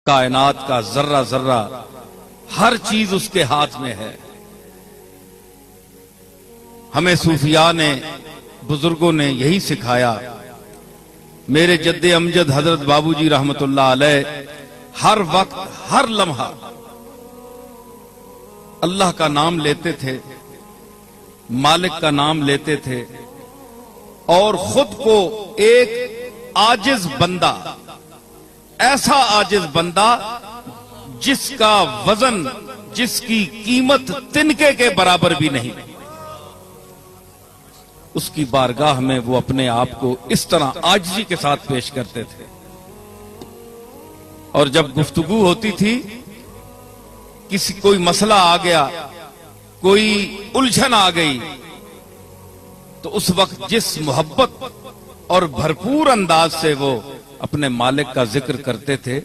कायनात का जर्रा जर्रा हर चीज उसके हाथ में है। हमें सूफिया ने, बुजुर्गों ने यही सिखाया। मेरे जद्दे अमजद हजरत बाबूजी रहमतुल्लाह अलैह हर वक्त हर लम्हा अल्लाह का नाम लेते थे, मालिक का नाम लेते थे और खुद को एक आजिज बंदा, ऐसा आजिज बंदा जिसका वजन, जिसकी कीमत तिनके के बराबर भी नहीं, उसकी बारगाह में वो अपने आप को इस तरह आजिजी के साथ पेश करते थे। और जब गुफ्तगू होती थी, किसी कोई मसला आ गया, कोई उलझन आ गई, तो उस वक्त जिस मोहब्बत और भरपूर अंदाज से वो अपने मालिक का जिक्र करते थे,